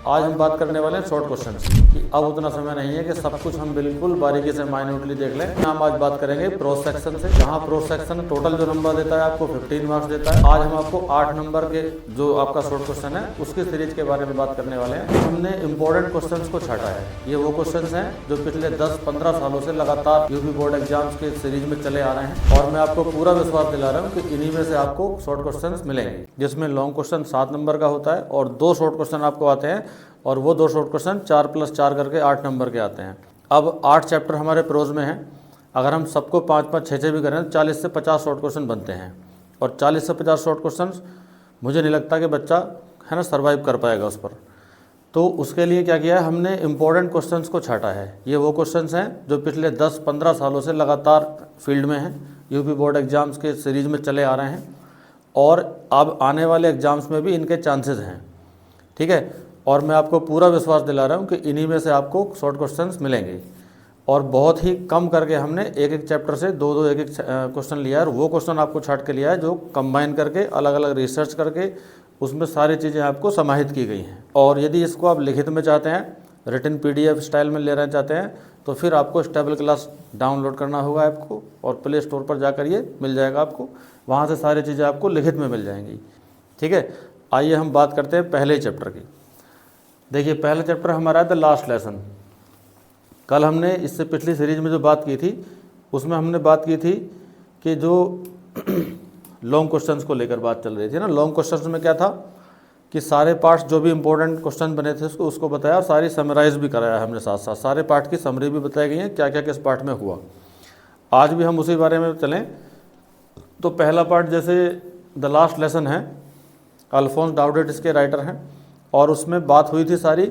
आज हम बात करने वाले हैं शॉर्ट क्वेश्चन की। अब उतना समय नहीं है कि सब कुछ हम बिल्कुल बारीकी से माइन्यूटली देख लें। हम आज बात करेंगे प्रोज सेक्शन से, जहां प्रोज सेक्शन टोटल जो नंबर देता है आपको 15 मार्क्स देता है। आज हम आपको 8 नंबर के जो आपका शॉर्ट क्वेश्चन है उसकी सीरीज के बारे में बात करने वाले हैं। हमने इंपॉर्टेंट क्वेश्चन को छाटा है। ये वो क्वेश्चन हैं जो पिछले 10-15 सालों से लगातार यूपी बोर्ड एग्जाम्स के सीरीज में चले आ रहे हैं, और मैं आपको पूरा विश्वास दिला रहा हूँ कि इन्हीं में से आपको शॉर्ट क्वेश्चन मिलेंगे, जिसमें लॉन्ग क्वेश्चन 7 नंबर का होता है और 2 शॉर्ट क्वेश्चन आपको आते हैं, और वो 2 शॉर्ट क्वेश्चन 4+4 करके 8 नंबर के आते हैं। अब 8 चैप्टर हमारे प्रोज में हैं। अगर हम सबको 5-5, 6-6 भी करें तो 40 से 50 शॉर्ट क्वेश्चन बनते हैं, और 40 से 50 शॉर्ट क्वेश्चन मुझे नहीं लगता कि बच्चा है ना सर्वाइव कर पाएगा उस पर। तो उसके लिए क्या किया है, हमने इंपॉर्टेंट क्वेश्चंस को छाटा है। ये वो क्वेश्चंस हैं जो पिछले 10-15 सालों से लगातार फील्ड में हैं, यूपी बोर्ड एग्जाम्स के सीरीज में चले आ रहे हैं, और अब आने वाले एग्जाम्स में भी इनके चांसेस हैं। ठीक है, और मैं आपको पूरा विश्वास दिला रहा हूँ कि इन्हीं में से आपको शॉर्ट क्वेश्चंस मिलेंगे, और बहुत ही कम करके हमने एक चैप्टर से 2-2 एक क्वेश्चन लिया है, और वो क्वेश्चन आपको छाट के लिया है जो कंबाइन करके अलग अलग रिसर्च करके उसमें सारी चीज़ें आपको समाहित की गई हैं। और यदि इसको आप लिखित में चाहते हैं, रिटन PDF स्टाइल में लेना चाहते हैं, तो फिर आपको स्टेबल क्लास डाउनलोड करना होगा आपको, और प्ले स्टोर पर जाकर ये मिल जाएगा आपको। वहाँ से सारी चीज़ें आपको लिखित में मिल जाएंगी। ठीक है, आइए हम बात करते हैं पहले चैप्टर की। देखिए, पहला चैप्टर हमारा है द लास्ट लेसन। कल हमने इससे पिछली सीरीज में जो बात की थी उसमें हमने बात की थी कि जो लॉन्ग क्वेश्चंस को लेकर बात चल रही थी ना। लॉन्ग क्वेश्चंस में क्या था कि सारे पार्ट्स जो भी इंपॉर्टेंट क्वेश्चन बने थे उसको बताया, और सारी समराइज भी कराया हमने, साथ साथ सारे पार्ट की समरी भी बताई गई है, क्या क्या किस पार्ट में हुआ। आज भी हम उसी बारे में चलें। तो पहला पार्ट जैसे द लास्ट लेसन है, अल्फोंस डाउडेट इसके राइटर हैं, और उसमें बात हुई थी सारी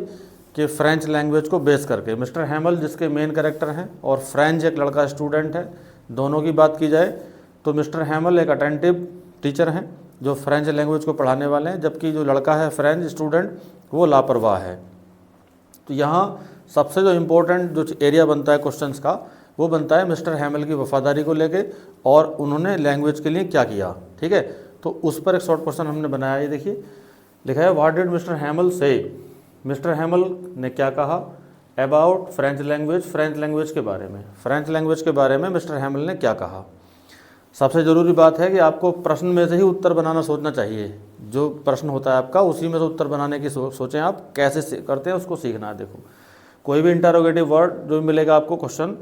कि फ्रेंच लैंग्वेज को बेस करके मिस्टर हैमल जिसके मेन कैरेक्टर हैं, और फ्रेंच एक लड़का स्टूडेंट है, दोनों की बात की जाए तो मिस्टर हैमल एक अटेंटिव टीचर हैं जो फ्रेंच लैंग्वेज को पढ़ाने वाले हैं, जबकि जो लड़का है फ्रेंच स्टूडेंट वो लापरवाह है। तो यहाँ सबसे जो इम्पोर्टेंट जो एरिया बनता है क्वेश्चंस का, वो बनता है मिस्टर हैमल की वफादारी को लेके, और उन्होंने लैंग्वेज के लिए क्या किया। ठीक है, तो उस पर एक शॉर्ट क्वेश्चन हमने बनाया। ये देखिए, लिखा है व्हाट डिड मिस्टर हैमल से। मिस्टर हैमल ने क्या कहा about French language, French language के बारे में। फ्रेंच लैंग्वेज के बारे में मिस्टर हैमल ने क्या कहा। सबसे ज़रूरी बात है कि आपको प्रश्न में से ही उत्तर बनाना सोचना चाहिए। जो प्रश्न होता है आपका उसी में से उत्तर बनाने की सोचें आप, कैसे करते हैं उसको सीखना है। देखो, कोई भी इंटरोगेटिव वर्ड जो मिलेगा आपको क्वेश्चन,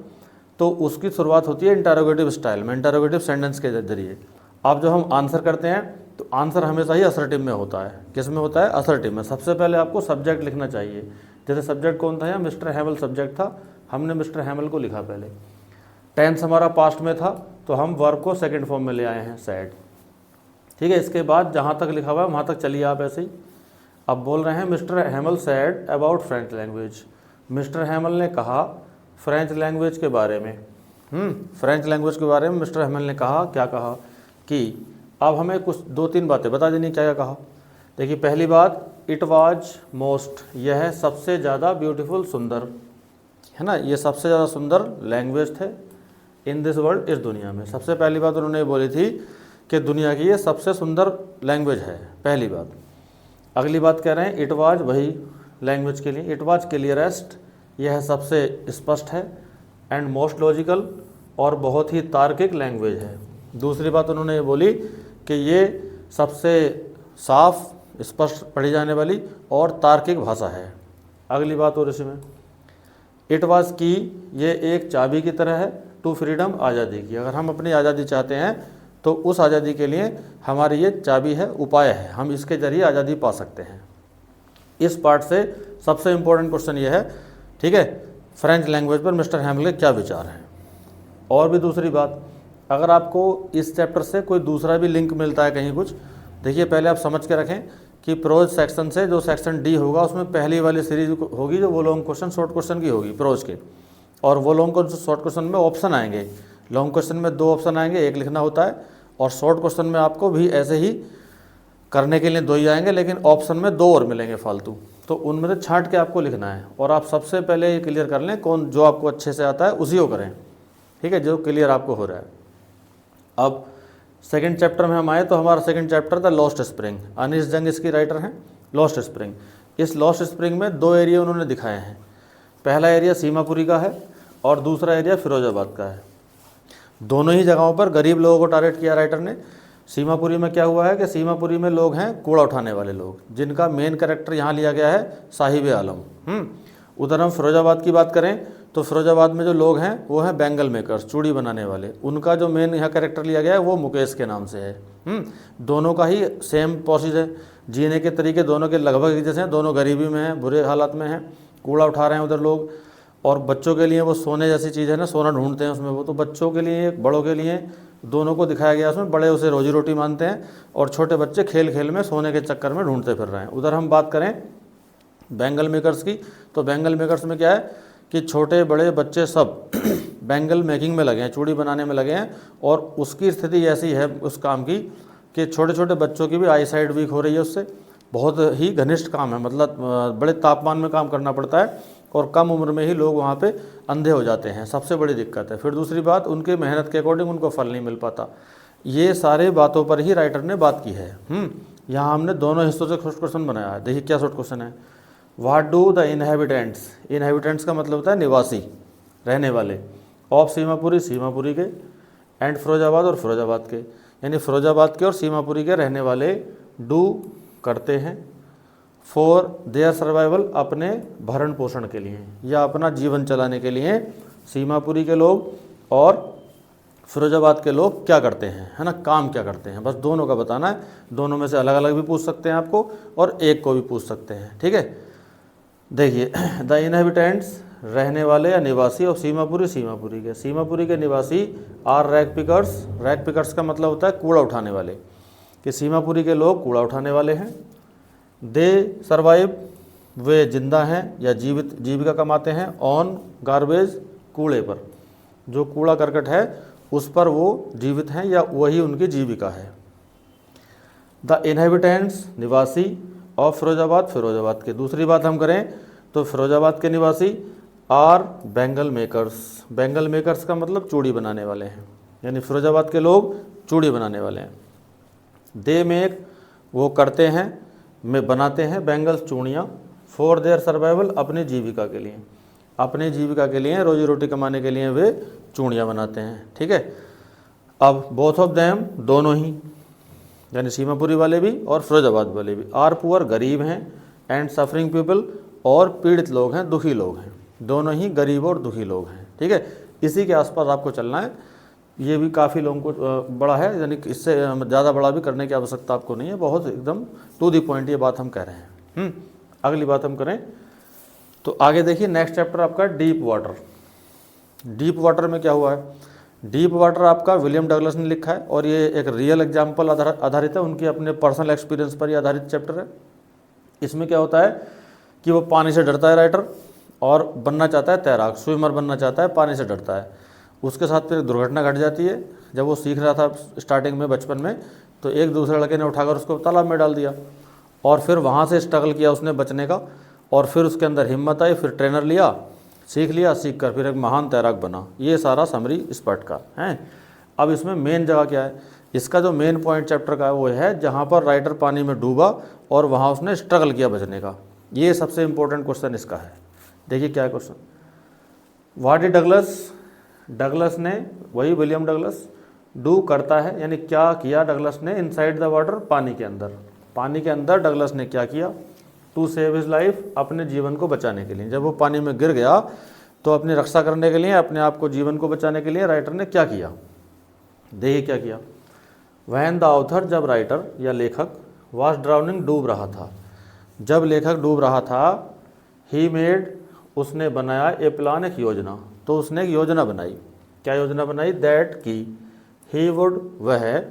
तो उसकी शुरुआत होती है इंटरोगेटिव स्टाइल में, इंटरोगेटिव सेंटेंस के जरिए। अब जो हम आंसर करते हैं तो आंसर हमेशा ही असर्टिव में होता है। किस में होता है? असर्टिव में। सबसे पहले आपको सब्जेक्ट लिखना चाहिए। जैसे सब्जेक्ट कौन था, यहाँ मिस्टर हैमल सब्जेक्ट था, हमने मिस्टर हैमल को लिखा पहले। टेंस हमारा पास्ट में था तो हम वर्ब को सेकंड फॉर्म में ले आए हैं, सैड। ठीक है, इसके बाद जहाँ तक लिखा हुआ है वहाँ तक चलिए आप ऐसे ही। अब बोल रहे हैं mister हैमल sad about French language. Mister हैमल ने कहा फ्रेंच लैंग्वेज के बारे में। फ्रेंच लैंग्वेज के बारे में मिस्टर हैमल ने कहा, क्या कहा कि अब हमें कुछ 2-3 बातें बता देनी, क्या क्या कहा। देखिए, पहली बात, इट वाज मोस्ट, यह सबसे ज़्यादा ब्यूटीफुल, सुंदर है ना, ये सबसे ज़्यादा सुंदर लैंग्वेज थे इन दिस वर्ल्ड, इस दुनिया में। सबसे पहली बात उन्होंने बोली थी कि दुनिया की ये सबसे सुंदर लैंग्वेज है, पहली बात। अगली बात कह रहे हैं इट वाज, वही लैंग्वेज के लिए, इट वाज क्लियरेस्ट, यह सबसे स्पष्ट है, एंड मोस्ट लॉजिकल, और बहुत ही तार्किक लैंग्वेज है। दूसरी बात उन्होंने ये बोली कि ये सबसे साफ, स्पष्ट पढ़ी जाने वाली और तार्किक भाषा है। अगली बात और इसमें, इट वाज की, ये एक चाबी की तरह है, टू फ्रीडम, आज़ादी की। अगर हम अपनी आज़ादी चाहते हैं तो उस आज़ादी के लिए हमारी ये चाबी है, उपाय है, हम इसके जरिए आज़ादी पा सकते हैं। इस पार्ट से सबसे इम्पोर्टेंट क्वेश्चन ये है। ठीक है, फ्रेंच लैंग्वेज पर मिस्टर हैमल के क्या विचार हैं। और भी दूसरी बात, अगर आपको इस चैप्टर से कोई दूसरा भी लिंक मिलता है कहीं कुछ, देखिए पहले आप समझ के रखें कि प्रोज सेक्शन से जो सेक्शन डी होगा उसमें पहली वाली सीरीज होगी जो वो लॉन्ग क्वेश्चन शॉर्ट क्वेश्चन की होगी प्रोज के, और वो लॉन्ग क्वेश्चन शॉर्ट क्वेश्चन में ऑप्शन आएंगे। लॉन्ग क्वेश्चन में 2 ऑप्शन आएंगे, एक लिखना होता है, और शॉर्ट क्वेश्चन में आपको भी ऐसे ही करने के लिए 2 ही आएंगे, लेकिन ऑप्शन में 2 और मिलेंगे फालतू, तो उनमें से छांट के आपको लिखना है। और आप सबसे पहले ये क्लियर कर लें कौन जो आपको अच्छे से आता है उसी को करें। ठीक है, जो क्लियर आपको हो रहा है। अब सेकंड चैप्टर में हम आए तो हमारा सेकंड चैप्टर था लॉस्ट स्प्रिंग। अनीस जंग इसकी राइटर हैं। लॉस्ट स्प्रिंग, इस लॉस्ट स्प्रिंग में 2 एरिया उन्होंने दिखाए हैं। पहला एरिया सीमापुरी का है और दूसरा एरिया फिरोजाबाद का है। दोनों ही जगहों पर गरीब लोगों को टारगेट किया राइटर ने। सीमापुरी में क्या हुआ है कि सीमापुरी में लोग हैं कूड़ा उठाने वाले लोग, जिनका मेन कैरेक्टर यहाँ लिया गया है साहिब आलम। उधर हम फिरोजाबाद की बात करें तो फिरोजाबाद में जो लोग हैं वो हैं बैंगल मेकर्स, चूड़ी बनाने वाले। उनका जो मेन यहाँ कैरेक्टर लिया गया है वो मुकेश के नाम से है। दोनों का ही सेम प्रोसेस है, जीने के तरीके दोनों के लगभग एक जैसे हैं। दोनों गरीबी में हैं, बुरे हालात में हैं, कूड़ा उठा रहे हैं उधर लोग। और बच्चों के लिए वो सोने जैसी चीज़ है ना, सोना ढूंढते हैं उसमें वो, तो बच्चों के लिए बड़ों के लिए दोनों को दिखाया गया उसमें। बड़े उसे रोजी रोटी मानते हैं और छोटे बच्चे खेल खेल में सोने के चक्कर में ढूंढते फिर रहे हैं। उधर हम बात करें बैंगल मेकर्स की, तो बैंगल मेकर्स में क्या है कि छोटे बड़े बच्चे सब बैंगल मेकिंग में लगे हैं, चूड़ी बनाने में लगे हैं। और उसकी स्थिति ऐसी है उस काम की कि छोटे छोटे बच्चों की भी आई साइड वीक हो रही है उससे। बहुत ही घनिष्ठ काम है, मतलब बड़े तापमान में काम करना पड़ता है और कम उम्र में ही लोग वहाँ पे अंधे हो जाते हैं, सबसे बड़ी दिक्कत है। फिर दूसरी बात, उनके मेहनत के अकॉर्डिंग उनको फल नहीं मिल पाता। ये सारे बातों पर ही राइटर ने बात की है। यहाँ हमने दोनों हिस्सों से शॉर्ट क्वेश्चन बनाया है। देखिए क्या शॉर्ट क्वेश्चन है। What do the inhabitants, inhabitants का मतलब होता है निवासी, रहने वाले, ऑफ सीमापुरी, सीमापुरी के, एंड फिरोजाबाद और फिरोजाबाद के, यानी फिरोजाबाद के और सीमापुरी के रहने वाले डू करते हैं फॉर देयर सर्वाइवल, अपने भरण पोषण के लिए या अपना जीवन चलाने के लिए। सीमापुरी के लोग और फिरोजाबाद के लोग क्या करते हैं, है ना, काम क्या करते हैं, बस दोनों का बताना है। दोनों में से अलग अलग भी पूछ सकते हैं आपको और एक को भी पूछ सकते हैं, ठीक है। देखिए द इनहेबिटेंट्स, रहने वाले या निवासी ऑफ सीमापुरी, सीमापुरी के निवासी are rag pickers. Rag pickers का मतलब होता है कूड़ा उठाने वाले, कि सीमापुरी के लोग कूड़ा उठाने वाले हैं। दे सर्वाइव, वे जिंदा हैं या जीविका कमाते हैं, ऑन गार्बेज, कूड़े पर, जो कूड़ा करकट है उस पर वो जीवित हैं या वही उनकी जीविका है। द इनहेबिटेंट्स, निवासी ऑफ फिरोजाबाद, फिरोजाबाद के। दूसरी बात हम करें तो फिरोजाबाद के निवासी are bangle makers. Bangle makers का मतलब चूड़ी बनाने वाले हैं, यानी फिरोजाबाद के लोग चूड़ी बनाने वाले हैं। दे मेक, वो करते हैं, में बनाते हैं बैंगल्स, चूड़ियाँ, फॉर देयर सर्वाइवल, अपनी जीविका के लिए, अपनी जीविका के लिए, रोजी रोटी कमाने के लिए वे चूड़ियाँ बनाते हैं, ठीक है। अब बोथ ऑफ देम, दोनों ही, यानी सीमापुरी वाले भी और फिरोजाबाद वाले भी, आर पुअर, गरीब हैं, एंड सफरिंग पीपल, और पीड़ित लोग हैं, दुखी लोग हैं। दोनों ही गरीब और दुखी लोग हैं, ठीक है। इसी के आसपास आपको चलना है। ये भी काफ़ी लोगों को बड़ा है, यानी कि इससे ज़्यादा बड़ा भी करने की आवश्यकता आपको नहीं है, बहुत एकदम टू दी पॉइंट ये बात हम कह रहे हैं। अगली बात हम करें तो आगे देखिए नेक्स्ट चैप्टर आपका डीप वाटर। डीप वाटर में क्या हुआ है, डीप वाटर आपका विलियम डगलस ने लिखा है और ये एक रियल एग्जाम्पल आधारित है, उनके अपने पर्सनल एक्सपीरियंस पर ही आधारित चैप्टर है। इसमें क्या होता है कि वो पानी से डरता है राइटर और बनना चाहता है तैराक, स्विमर बनना चाहता है, पानी से डरता है। उसके साथ फिर एक दुर्घटना घट जाती है। जब वो सीख रहा था स्टार्टिंग में, बचपन में, तो एक दूसरे लड़के ने उठाकर उसको तालाब में डाल दिया और फिर वहाँ से स्ट्रगल किया उसने बचने का, और फिर उसके अंदर हिम्मत आई, फिर ट्रेनर लिया, सीख लिया, सीख कर फिर एक महान तैराक बना। ये सारा समरी इस पार्ट का है। अब इसमें मेन जगह क्या है, इसका जो मेन पॉइंट चैप्टर का है वो है जहाँ पर राइटर पानी में डूबा और वहाँ उसने स्ट्रगल किया बचने का। ये सबसे इंपॉर्टेंट क्वेश्चन इसका है। देखिए क्या है question, what did Douglas, Douglas ने, वही विलियम डगलस, डू करता है, यानी क्या किया डगलस ने, इनसाइड द वाटर, पानी के अंदर, पानी के अंदर डगलस ने क्या किया, टू सेव हिज लाइफ, अपने जीवन को बचाने के लिए। जब वो पानी में गिर गया तो अपनी रक्षा करने के लिए, अपने आप को, जीवन को बचाने के लिए राइटर ने क्या किया। देखिए क्या किया, व्हेन द ऑथर, जब राइटर या लेखक, वाज ड्राउनिंग, डूब रहा था, जब लेखक डूब रहा था, ही मेड, उसने बनाया, ए प्लान, एक योजना, तो उसने एक योजना बनाई। क्या योजना बनाई, दैट की, ही वुड, वह,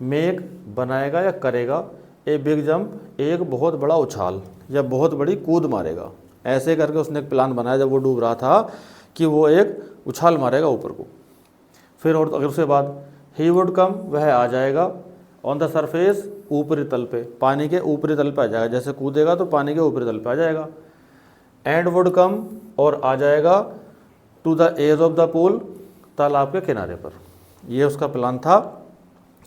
मेक, बनाएगा या करेगा, ए बिग जंप, एक बहुत बड़ा उछाल या बहुत बड़ी कूद मारेगा। ऐसे करके उसने एक प्लान बनाया जब वो डूब रहा था कि वो एक उछाल मारेगा ऊपर को। फिर और अगर उसके बाद, ही वुड कम, वह आ जाएगा, ऑन द सरफेस, ऊपरी तल पे, पानी के ऊपरी तल पे आ जाएगा, जैसे कूदेगा तो पानी के ऊपरी तल पे आ जाएगा। एंड वुड कम, और आ जाएगा, to the edge of the pool, तालाब के किनारे पर। ये उसका प्लान था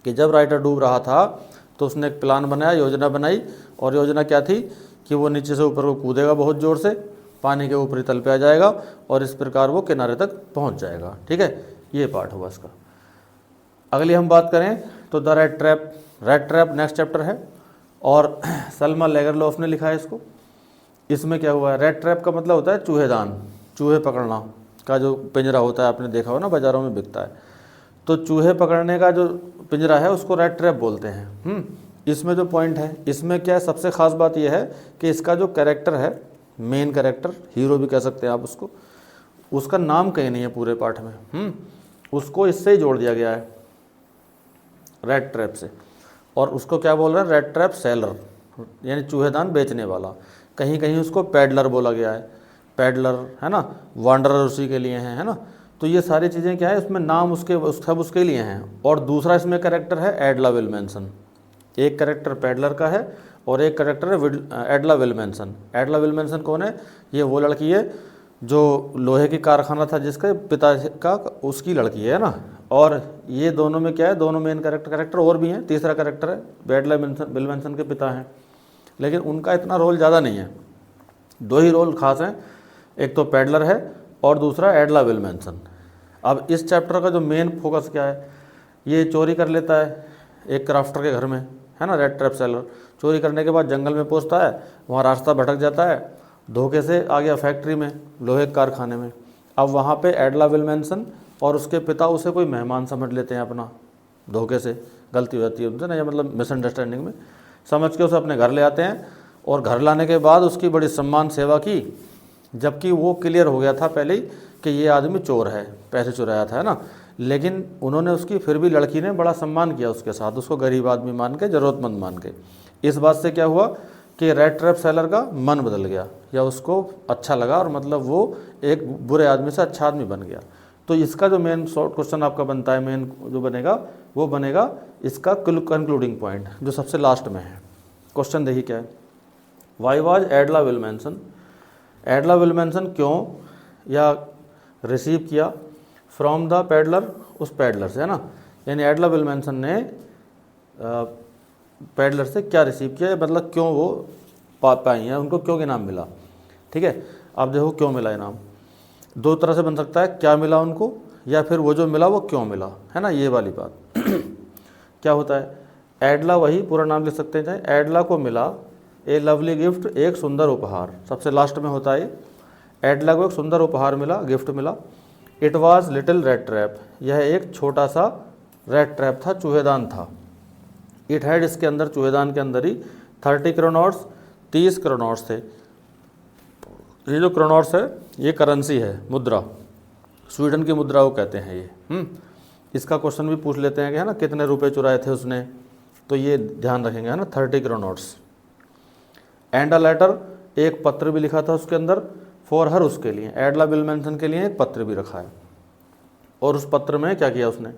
कि जब राइटर डूब रहा था तो उसने एक प्लान बनाया, योजना बनाई, और योजना क्या थी कि वो नीचे से ऊपर को कूदेगा बहुत ज़ोर से, पानी के ऊपरी तल पे आ जाएगा और इस प्रकार वो किनारे तक पहुंच जाएगा। ठीक है, ये पार्ट हुआ इसका। अगली हम बात करें तो the rat trap. Rat trap next chapter है और सल्मा लेगरलॉफ ने लिखा है इसको। इसमें क्या हुआ है, रैट ट्रैप का मतलब होता है चूहेदान, चूहे पकड़ना का जो पिंजरा होता है, आपने देखा हो ना, बाज़ारों में बिकता है। तो चूहे पकड़ने का जो पिंजरा है उसको रैट ट्रैप बोलते हैं। इसमें जो पॉइंट है, इसमें क्या है, सबसे ख़ास बात यह है कि इसका जो कैरेक्टर है, मेन कैरेक्टर, हीरो भी कह सकते हैं आप उसको, उसका नाम कहीं नहीं है पूरे पाठ में। उसको इससे ही जोड़ दिया गया है, रैट ट्रैप से। और उसको क्या बोल रहे हैं, रैट ट्रैप सेलर, यानी चूहेदान बेचने वाला। कहीं कहीं उसको पैडलर बोला गया है, पैडलर है ना, वांडरर उसी के लिए है ना। तो ये सारी चीज़ें क्या है, उसमें नाम सब उसके लिए हैं। और दूसरा इसमें कैरेक्टर है एडला विल्मेंसन। एक कैरेक्टर पैडलर का है और एक कैरेक्टर है एडला विल्मेंसन। एडला विल्मेंसन कौन है, ये वो लड़की है जो लोहे की कारखाना था जिसके पिता का, उसकी लड़की है ना। और ये दोनों में क्या है, दोनों मेन कैरेक्टर और भी हैं। तीसरा कैरेक्टर है एडला विल्मेंसन के पिता हैं, लेकिन उनका इतना रोल ज़्यादा नहीं है। दो ही रोल खास हैं, एक तो पैडलर है और दूसरा एडला विल्मेंसन। अब इस चैप्टर का जो मेन फोकस क्या है, ये चोरी कर लेता है एक क्राफ्टर के घर में, है ना, रैट ट्रैप सेलर। चोरी करने के बाद जंगल में पहुंचता है, वहाँ रास्ता भटक जाता है, धोखे से आ गया फैक्ट्री में, लोहे के कारखाने में। अब वहाँ पे एडला विल्मेंसन और उसके पिता उसे कोई मेहमान समझ लेते हैं अपना, धोखे से, गलती हो जाती है उनसे ना, या मतलब मिसअंडरस्टैंडिंग में समझ के उसे अपने घर ले आते हैं। और घर लाने के बाद उसकी बड़ी सम्मान सेवा की, जबकि वो क्लियर हो गया था पहले ही कि ये आदमी चोर है, पैसे चुराया था, है ना। लेकिन उन्होंने उसकी, फिर भी लड़की ने बड़ा सम्मान किया उसके साथ, उसको गरीब आदमी मान के, ज़रूरतमंद मान के। इस बात से क्या हुआ कि रैट ट्रैप सेलर का मन बदल गया, या उसको अच्छा लगा, और मतलब वो एक बुरे आदमी से अच्छा आदमी बन गया। तो इसका जो मेन शॉर्ट क्वेश्चन आपका बनता है, मेन जो बनेगा वो बनेगा इसका कंक्लूडिंग पॉइंट, जो सबसे लास्ट में है। क्वेश्चन देखिए क्या है, वाई वाज एडला विल्मेंसन, एडला विल्मेंसन क्यों या रिसीव किया फ्रॉम द पैडलर, उस पैडलर से, है ना। यानी एडला विल्मेंसन ने पैडलर से क्या रिसीव किया, मतलब क्यों वो पाई है, उनको क्यों इनाम मिला। ठीक है, अब देखो क्यों मिला इनाम, दो तरह से बन सकता है, क्या मिला उनको, या फिर वो जो मिला वो क्यों मिला, है ना, ये वाली बात। क्या होता है, एडला, वही पूरा नाम लिख सकते हैं चाहे, एडला को मिला ए लवली गिफ्ट, एक सुंदर उपहार, सबसे लास्ट में होता है। एडला को एक सुंदर उपहार मिला, गिफ्ट मिला। It was little rat trap, यह एक छोटा सा रैट ट्रैप था, चूहेदान था। इट हैड, इसके अंदर, चूहेदान के अंदर ही 30 क्रोनॉट्स, 30 क्रोनॉट्स थे। ये जो क्रोनॉट्स है ये करेंसी है, मुद्रा, स्वीडन की मुद्रा वो कहते हैं ये। इसका क्वेश्चन भी पूछ लेते हैं कि, है ना, कितने रुपए चुराए थे उसने, तो ये ध्यान रखेंगे, है ना, 30 क्रोनॉट्स। एंड अ लेटर, एक पत्र भी लिखा था उसके अंदर, फॉर हर, उसके लिए, एडला विल्मेंसन के लिए एक पत्र भी रखा है। और उस पत्र में क्या किया उसने,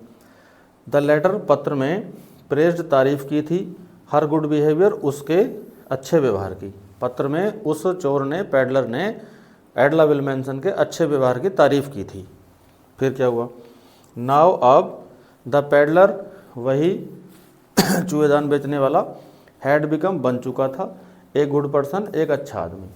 द लेटर, पत्र में प्रेज्ड, तारीफ की थी, हर गुड बिहेवियर, उसके अच्छे व्यवहार की। पत्र में उस चोर ने, पैडलर ने, एडला विल्मेंसन के अच्छे व्यवहार की तारीफ की थी। फिर क्या हुआ, नाउ, अब, द पैडलर, वही चूहेदान बेचने वाला, हैड बिकम, बन चुका था, एक गुड पर्सन, एक अच्छा आदमी।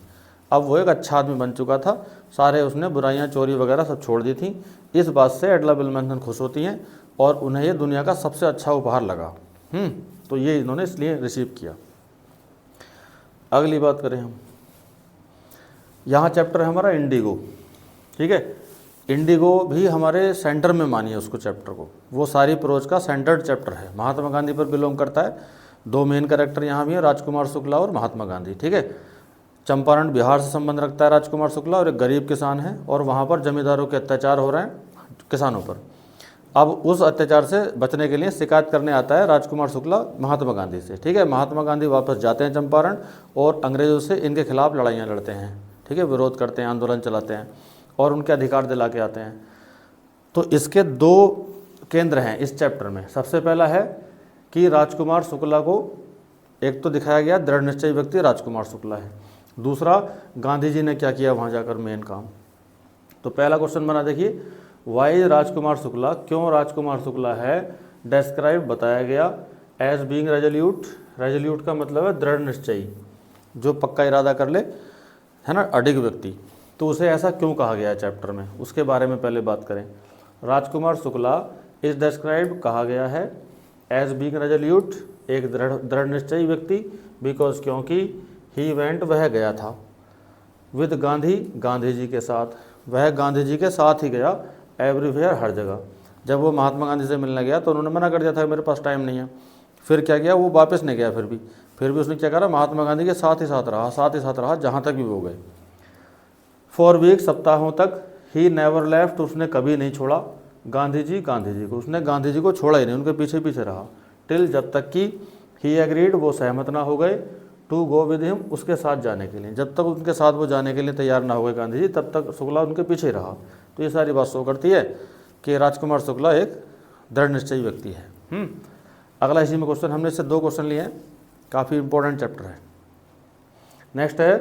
अब वो एक अच्छा आदमी बन चुका था, सारे उसने बुराइयां, चोरी वगैरह सब छोड़ दी थी। इस बात से एडला विल्मेंसन खुश होती हैं और उन्हें ये दुनिया का सबसे अच्छा उपहार लगा। तो ये इन्होंने इसलिए रिसीव किया। अगली बात करें हम, यहाँ चैप्टर है हमारा इंडिगो। ठीक है, इंडिगो भी हमारे सेंटर में मानिए उसको, चैप्टर को, वो सारी प्रोज का सेंटर्ड चैप्टर है, महात्मा गांधी पर बिलोंग करता है। दो मेन कैरेक्टर यहाँ भी हैं, राजकुमार शुक्ला और महात्मा गांधी। ठीक है, चंपारण बिहार से संबंध रखता है राजकुमार शुक्ला, और एक गरीब किसान है, और वहाँ पर जमींदारों के अत्याचार हो रहे हैं किसानों पर। अब उस अत्याचार से बचने के लिए शिकायत करने आता है राजकुमार शुक्ला महात्मा गांधी से। ठीक है, महात्मा गांधी वापस जाते हैं चंपारण और अंग्रेज़ों से इनके खिलाफ लड़ाइयाँ लड़ते हैं। ठीक है, विरोध करते हैं, आंदोलन चलाते हैं और उनके अधिकार दिला के आते हैं। तो इसके दो केंद्र हैं इस चैप्टर में। सबसे पहला है कि राजकुमार शुक्ला को, एक तो दिखाया गया दृढ़ निश्चयी व्यक्ति राजकुमार शुक्ला है, दूसरा गांधी जी ने क्या किया वहाँ जाकर, मेन काम। तो पहला क्वेश्चन बना, देखिए, वाई राजकुमार शुक्ला, क्यों राजकुमार शुक्ला है डिस्क्राइब, बताया गया, एज बीइंग रेजोल्यूट, रेजोल्यूट का मतलब है दृढ़ निश्चयी, जो पक्का इरादा कर ले, है ना, अडिग व्यक्ति, तो उसे ऐसा क्यों कहा गया है चैप्टर में, उसके बारे में पहले बात करें। राजकुमार शुक्ला इज डिस्क्राइब कहा गया है एज बीइंग रेजोल्यूट, एक दृढ़ निश्चयी व्यक्ति, बिकॉज क्योंकि ही वेंट वह गया था, विद गांधी गांधी जी के साथ, वह गांधी जी के साथ ही गया, एवरीवेयर हर जगह। जब वो महात्मा गांधी से मिलने गया तो उन्होंने मना कर दिया था मेरे पास टाइम नहीं है, फिर क्या किया, वो वापस नहीं गया, फिर भी उसने क्या करा, महात्मा गांधी के साथ ही साथ रहा जहाँ तक भी वो गए। फॉर वीक सप्ताहों तक, ही नेवर लेफ्ट, उसने कभी नहीं छोड़ा गांधी जी को, उसने गांधी जी को छोड़ा ही नहीं, उनके पीछे पीछे रहा। टिल, जब तक कि ही एग्रीड, वो सहमत ना हो गए, टू गो विद हिम, उसके साथ जाने के लिए, जब तक उनके साथ वो जाने के लिए तैयार ना हो गए गांधी जी, तब तक शुक्ला उनके पीछे रहा। तो ये सारी बात शो करती है कि राजकुमार शुक्ला एक दृढ़ निश्चयी व्यक्ति है। अगला इसी में क्वेश्चन, हमने इससे 2 क्वेश्चन लिए हैं, काफ़ी इंपॉर्टेंट चैप्टर है। नेक्स्ट है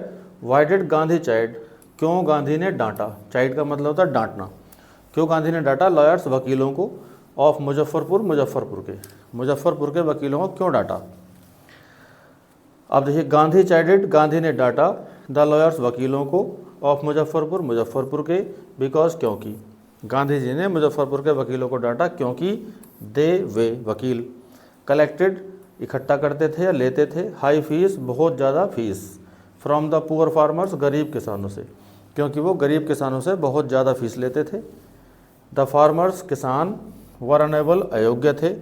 व्हाई डिड गांधी चाइड, क्यों गांधी ने डांटा, चाइड का मतलब होता है डांटना, क्यों गांधी ने डांटा लॉयर्स वकीलों को, ऑफ मुजफ्फरपुर के वकीलों को क्यों डांटा। अब देखिए, गांधी चाइडेड, गांधी ने डांटा द लॉयर्स वकीलों को, ऑफ मुजफ्फरपुर के, बिकॉज क्योंकि, गांधी जी ने मुजफ्फरपुर के वकीलों को डांटा क्योंकि दे वे वकील कलेक्टेड इकट्ठा करते थे या लेते थे, हाई फीस बहुत ज़्यादा fees, from the poor farmers गरीब किसानों से, क्योंकि वो गरीब किसानों से बहुत ज़्यादा फीस लेते थे। द फार्मर्स किसान वर अनेबल अयोग्य थे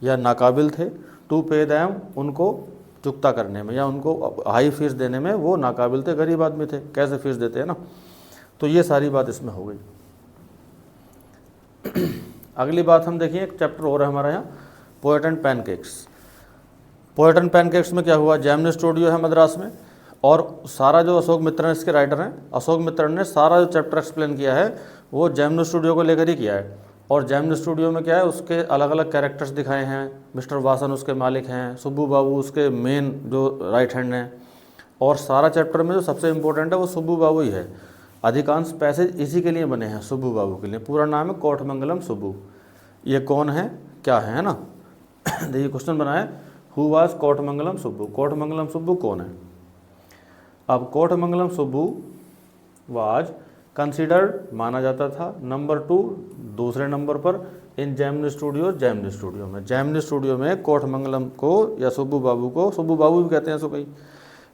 या नाकाबिल थे, टू पे दैम उनको चुकता करने में या उनको हाई फीस देने में वो नाकाबिल थे, गरीब आदमी थे, कैसे फीस देते हैं ना। तो ये सारी बात इसमें हो गई। अगली बात हम देखिए, एक चैप्टर और है हमारा यहाँ, poet and pancakes. Poet and pancakes में क्या हुआ, जेमिनी स्टूडियो है मद्रास में, और सारा जो अशोक मित्रण इसके राइटर हैं, अशोक मित्रण ने सारा जो चैप्टर एक्सप्लेन किया है वो जेमिनी स्टूडियो को लेकर ही किया है। और जेमिनी स्टूडियो में क्या है, उसके अलग अलग कैरेक्टर्स दिखाए हैं, मिस्टर वासन उसके मालिक हैं, सुब्बू बाबू उसके मेन जो राइट हैंड हैं, और सारा चैप्टर में जो सबसे इम्पोर्टेंट है वो सुब्बू बाबू ही है। अधिकांश पैसेज इसी के लिए बने हैं, सुब्बू बाबू के लिए। पूरा नाम है कोटमंगलम सुब्बू। ये कौन है, क्या है ना। देखिए क्वेश्चन बना है, हु वाज कोटमंगलम सुब्बू, कोटमंगलम सुब्बू कौन है। अब कोटमंगलम सुब्बू वाज कंसिडर्ड, माना जाता था, नंबर 2 दूसरे नंबर पर, इन जेमिनी स्टूडियो में कोटमंगलम को या सुब्बू बाबू भी कहते हैं,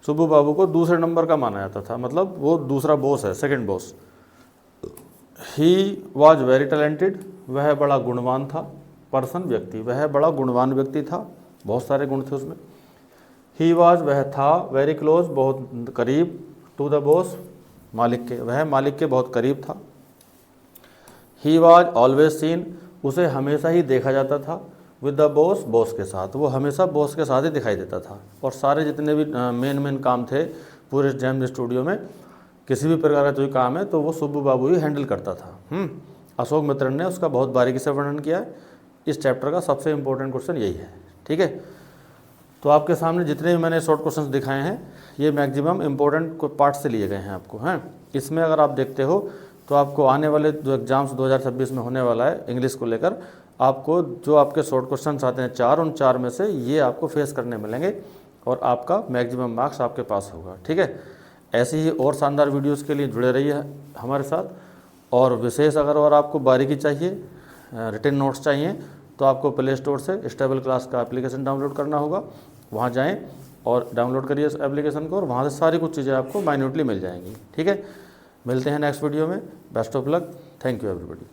सुब्बू बाबू को दूसरे नंबर का माना जाता था, मतलब वो दूसरा बॉस है, second boss. He was very talented, वह बड़ा गुणवान था, पर्सन व्यक्ति, वह बड़ा गुणवान व्यक्ति था, बहुत सारे गुण थे उसमें। ही वॉज वह था, वेरी क्लोज बहुत करीब, टू द बॉस मालिक के, वह मालिक के बहुत करीब था। ही वॉज ऑलवेज सीन, उसे हमेशा ही देखा जाता था, विद द बॉस के साथ, वो हमेशा बॉस के साथ ही दिखाई देता था। और सारे जितने भी मेन काम थे पूरे जेमिनी स्टूडियो में, किसी भी प्रकार का कोई काम है तो वो सुब्बू बाबू ही हैंडल करता था। अशोक मित्रण ने उसका बहुत बारीकी से वर्णन किया है। इस चैप्टर का सबसे इंपॉर्टेंट क्वेश्चन यही है, ठीक है। तो आपके सामने जितने भी मैंने शॉर्ट क्वेश्चंस दिखाए हैं ये मैक्सिमम इंपॉर्टेंट पार्ट से लिए गए हैं आपको, हैं। इसमें अगर आप देखते हो तो आपको आने वाले जो एग्जाम्स 2026 में होने वाला है इंग्लिश को लेकर, आपको जो आपके शॉर्ट क्वेश्चंस आते हैं 4, उन 4 में से ये आपको फेस करने मिलेंगे और आपका मैक्सिमम मार्क्स आपके पास होगा, ठीक है। ऐसी ही और शानदार वीडियोज़ के लिए जुड़े रहिए हमारे साथ। और विशेष अगर और आपको बारीकी चाहिए, रिटन नोट्स चाहिए, तो आपको प्ले स्टोर से स्टेबल क्लास का एप्लीकेशन डाउनलोड करना होगा। वहाँ जाएं और डाउनलोड करिए इस एप्लीकेशन को और वहाँ से सारी कुछ चीज़ें आपको माइन्यूटली मिल जाएंगी, ठीक है। मिलते हैं नेक्स्ट वीडियो में। Best of luck. Thank you everybody.